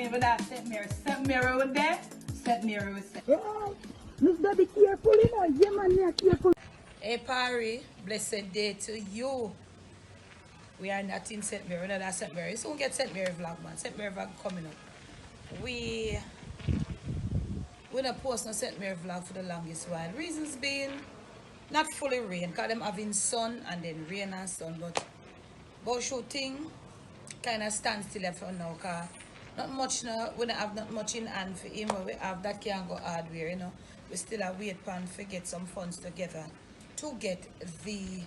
me with that St. Mary. St. Mary with there. St. Mary with St. Oh, Miss Baby, careful, you know. Yeah, man, yeah, careful. Hey, Parry, blessed day to you. We are not in St. Mary, we're not at St. Mary. Soon get St. Mary vlog, man. St. Mary vlog coming up. We not post no St. Mary vlog for the longest while. Reasons being, not fully rain, because them having sun and then rain and sun, but about shooting kind of stand still for now, because not much, no, we don't have not much in hand for him, but we have that can go hardware, you know. We still have wait pan to get some funds together to get the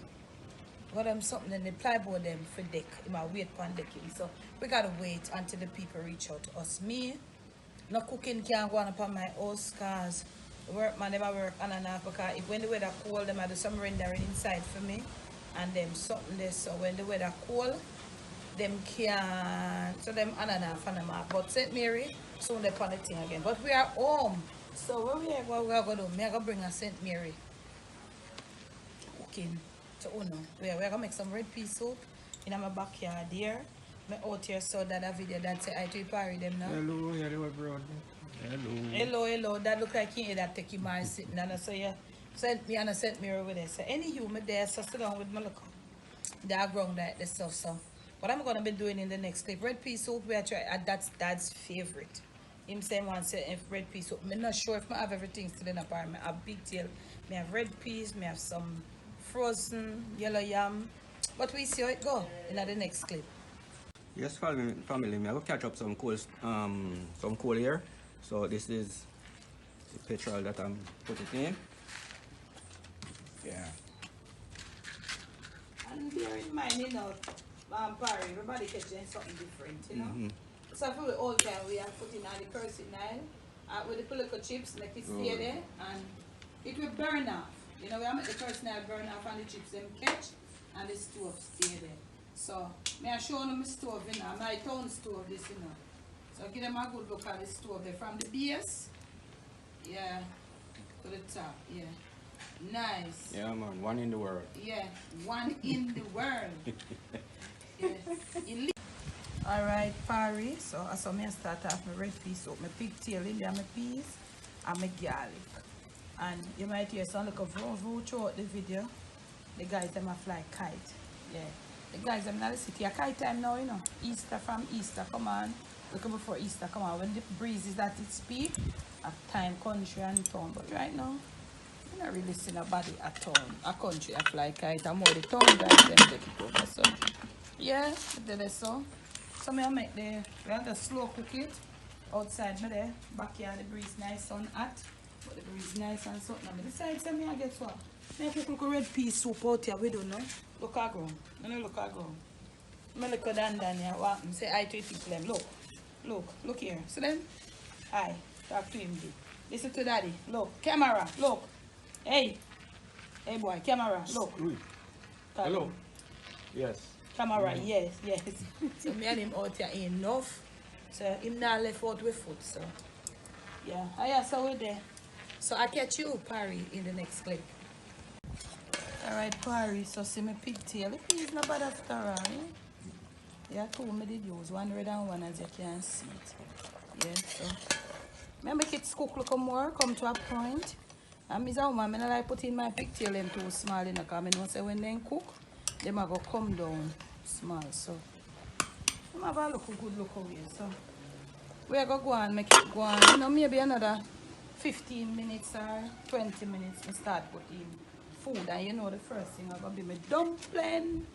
what I'm something in the plyboard them for deck, my wait pan decking. So we gotta wait until the people reach out to us. Me, no cooking can go on upon my house cause work man never work on and off because if when the weather cold them I do some rendering inside for me and them something there, so when the weather cold them can so them on and off and them off. But St. Mary soon they on the thing again. But we are home. So what we are gonna do, me I gonna bring a St. Mary cooking to Uno. We're gonna make some red pea soup in my backyard there. Me out here so that a video that say I to Parry them now. Hello, hello, bro. Hello. That look like you that take him my sitting and so you sent me and I sent me over there. So any human there, so sit down with my look. That ground like this stuff. So what I'm gonna be doing in the next clip, red pea soup we are trying that's Dad's favorite. Him saying one say if red pea soup. I'm not sure if I have everything still in the apartment. I have big tail. I have red peas, I have some frozen yellow yam. But we see how it go in the next clip. Yes, family, I will catch up some coal here. So this is the petrol that I'm putting in. Yeah. And bear in mind, you know, Parry, everybody catching something different, you know. So for the old time, we have put in all the kerosene with the political chips, make it stay there, and it will burn off. You know, we have make the kerosene burn off and the chips them catch, and the stove stay there. So, may I show them my stove, you know, my town stove, this, you know. So, give them a good look at the stove there, from the base, yeah, to the top, yeah. Nice. Yeah, man, one in the world. Yeah, one in the world. Yeah. Alright, Parry, so I saw me start off my red pea soup, my pigtail in there, my peas, and my garlic. And you might hear some like a vroom throughout the video. The guys them a fly kite. Yeah. The guys them in the city a kite time now, you know. From Easter come on. Looking before Easter come on. When the breeze is at its peak, at time country and town. But right now, you're not really seeing nobody at town. A country a fly kite and more the town guys them take it over. So yeah, I did it so. So me I make the we have to slow cook it outside me there. Backyard the breeze nice sun hot. But the breeze nice and something. I decide say me I get what? Me cook red pea soup out here we don't know. Look at ground. Look at ground. Me look at Dan here. What say I to people them. Look here. See them? Hi. Talk to him. Listen to daddy. Look. Camera. Look. Hey. Hey boy, camera. Look. Hello. Yes. Camera, yes. So me and him out here enough. So him now left out with foot. So yeah. So we're there. So I catch you, Parry, in the next clip. Alright, Parry, so see my pigtail. The pea is not bad after all. Yeah, two me did use, one red and one as you can see it. Yeah, so I make it cook look more, come to a point. And as a woman, I like putting my pigtail in too small, you know, because I know say when they cook, they might go come down small. So I have a good look away. So we're going to go and make it go on, you know, maybe another 15 minutes or 20 minutes to start putting food. And you know the first thing I'm going to be my dumpling.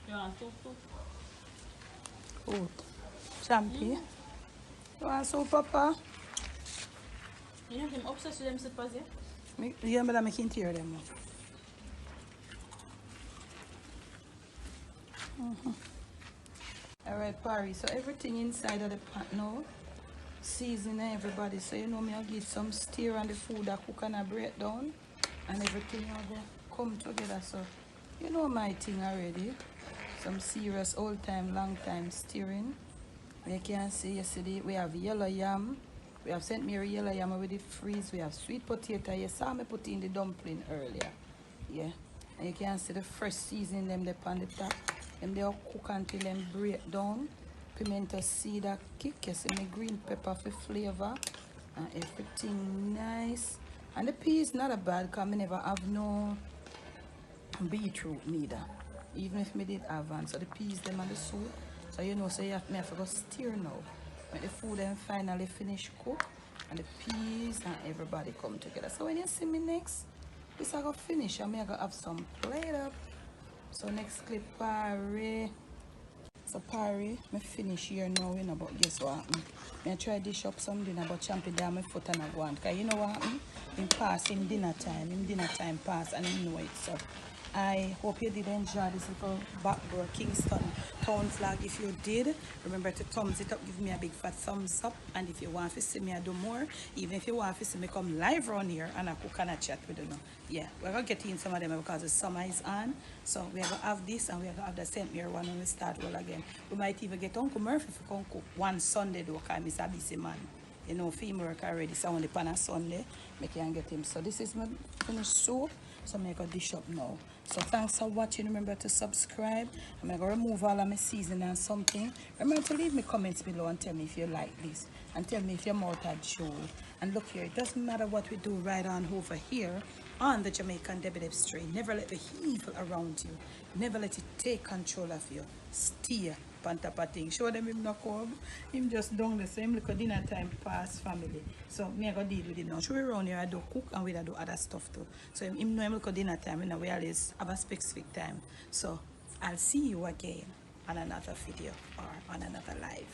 Yeah, soup. Food. Champy. You want soup, Papa? You know him obsessed with them slippers, yeah? Yeah, but I'm making tear them. Alright, Paris. So everything inside of the pot now. Seasoning everybody. So you know me, I'll get some stir on the food that cook and I break down. And everything will go come together. So you know my thing already. Some serious old time, long time stirring. You can see yesterday we have yellow yam. We have St. Mary yellow yam already freeze. We have sweet potato. You saw me put in the dumpling earlier. Yeah. And you can see the fresh seasoning them on the top. Them they all cook until them break down. Pimento seed a kick. You see me green pepper for flavor. And everything nice. And the peas not a bad because I never have no beetroot neither. Even if me did have one. So the peas them and the soup. So you know, so you have, me have to go stir now. When the food then finally finish cook and the peas and everybody come together. So when you see me next, this I go finish and me I go have some plate up. So next clip Parry. So Parry, me finish here now, you know, but guess what happened? Me try dish up some dinner but champion down my foot and I go on. Because you know what happened? Him pass him dinner time pass and he know it. So I hope you did enjoy this little backdoor Kingston town flag. If you did, remember to thumbs it up, give me a big fat thumbs up. And if you want to see me I do more, even if you want to see me come live around here and I cook and I chat with you know. Yeah, we're going to get in some of them because the summer is on. So we're going to have this and we're going to have the St. Mary one when we start well again. We might even get Uncle Murphy to come cook one Sunday though because he's a busy man. You know, film work already, so only pan a Sunday, I can get him. So this is my finished soup, so I'm going to dish up now. So thanks for watching. Remember to subscribe. I'm going to remove all of my seasoning and something. Remember to leave me comments below and tell me if you like this. And tell me if your mouth had shown. And look here, it doesn't matter what we do right on over here on the Jamaican Debit Street. Never let the evil around you. Never let it take control of you. Steer. Pantapating. Show them him not come. Him just down the same look at dinner time pass family. So me I go deal with it now. Show around here I do cook and we do other stuff too. So him know him look at dinner time, you know, we always have a specific time. So I'll see you again on another video or on another live.